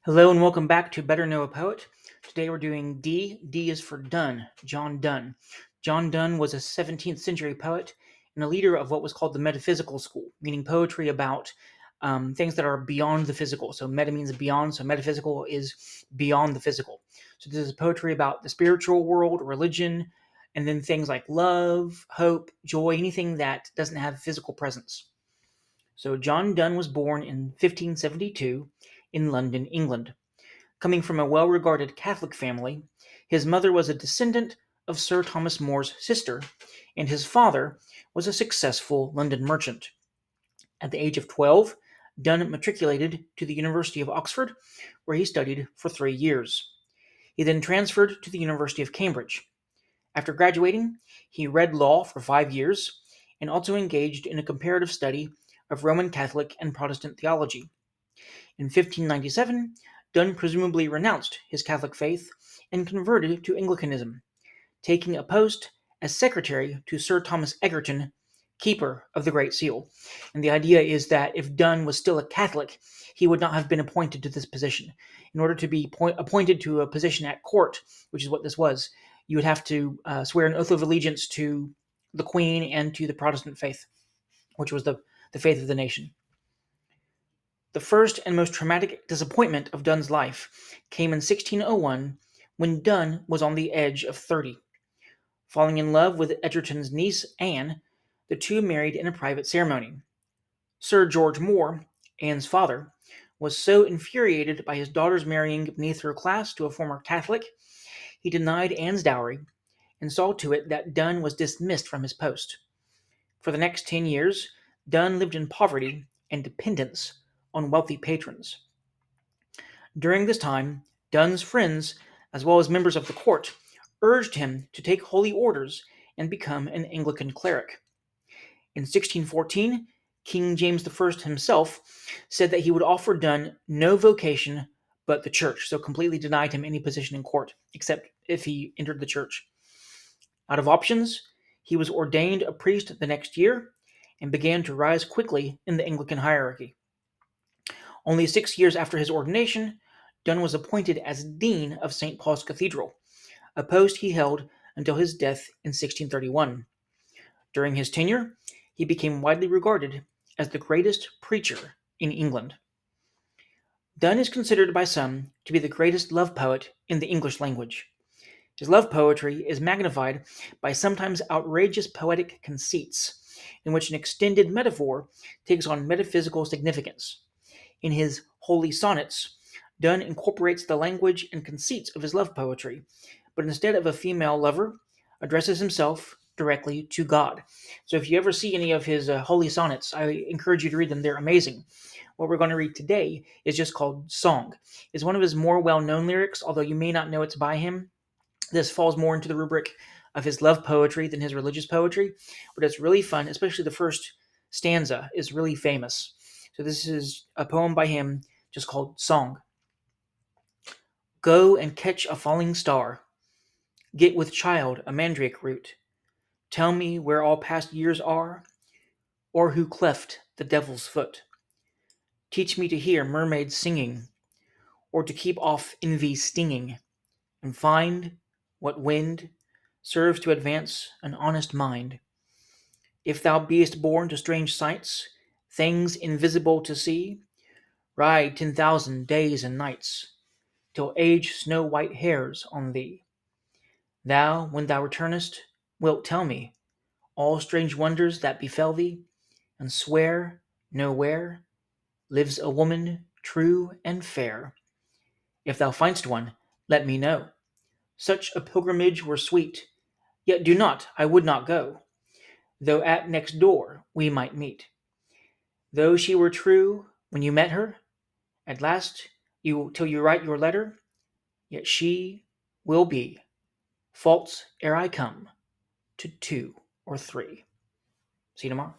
Hello and welcome back to Better Know a Poet. Today we're doing D. D is for Donne, John Donne. John Donne was a 17th century poet and a leader of what was called the metaphysical school, meaning poetry about things that are beyond the physical. So meta means beyond, so metaphysical is beyond the physical. So this is poetry about the spiritual world, religion, and then things like love, hope, joy, anything that doesn't have physical presence. So John Donne was born in 1572 in London, England. Coming from a well-regarded Catholic family, his mother was a descendant of Sir Thomas More's sister, and his father was a successful London merchant. At the age of 12, Donne matriculated to the University of Oxford, where he studied for 3 years. He then transferred to the University of Cambridge. After graduating, he read law for 5 years and also engaged in a comparative study of Roman Catholic and Protestant theology. In 1597, Donne presumably renounced his Catholic faith and converted to Anglicanism, taking a post as secretary to Sir Thomas Egerton, keeper of the Great Seal. And the idea is that if Donne was still a Catholic, he would not have been appointed to this position. In order to be appointed to a position at court, which is what this was, you would have to swear an oath of allegiance to the Queen and to the Protestant faith, which was the faith of the nation. The first and most traumatic disappointment of Donne's life came in 1601 when Donne was on the edge of 30. Falling in love with Egerton's niece, Anne, the two married in a private ceremony. Sir George Moore, Anne's father, was so infuriated by his daughter's marrying beneath her class to a former Catholic, he denied Anne's dowry and saw to it that Donne was dismissed from his post. For the next 10 years, Donne lived in poverty and dependence on wealthy patrons. During this time, Donne's friends, as well as members of the court, urged him to take holy orders and become an Anglican cleric. In 1614, King James I himself said that he would offer Donne no vocation but the church, so completely denied him any position in court, except if he entered the church. Out of options, he was ordained a priest the next year and began to rise quickly in the Anglican hierarchy. Only 6 years after his ordination, Donne was appointed as Dean of St. Paul's Cathedral, a post he held until his death in 1631. During his tenure, he became widely regarded as the greatest preacher in England. Donne is considered by some to be the greatest love poet in the English language. His love poetry is magnified by sometimes outrageous poetic conceits, in which an extended metaphor takes on metaphysical significance. In his Holy Sonnets, Donne incorporates the language and conceits of his love poetry, but instead of a female lover, addresses himself directly to God. So if you ever see any of his Holy Sonnets, I encourage you to read them. They're amazing. What we're going to read today is just called Song. It's one of his more well-known lyrics, although you may not know it's by him. This falls more into the rubric of his love poetry than his religious poetry, but it's really fun, especially the first stanza is really famous. So this is a poem by him just called Song. Go and catch a falling star. Get with child a mandrake root. Tell me where all past years are, or who cleft the devil's foot. Teach me to hear mermaids singing, or to keep off envy's stinging, and find what wind serves to advance an honest mind. If thou beest born to strange sights, things invisible to see, ride 10,000 days and nights, till age snow white hairs on thee. Thou, when thou returnest, wilt tell me all strange wonders that befell thee, and swear nowhere lives a woman true and fair. If thou find'st one, let me know. Such a pilgrimage were sweet, yet do not, I would not go, though at next door we might meet. Though she were true when you met her, at last you till you write your letter, yet she will be false ere I come to two or three. See you tomorrow.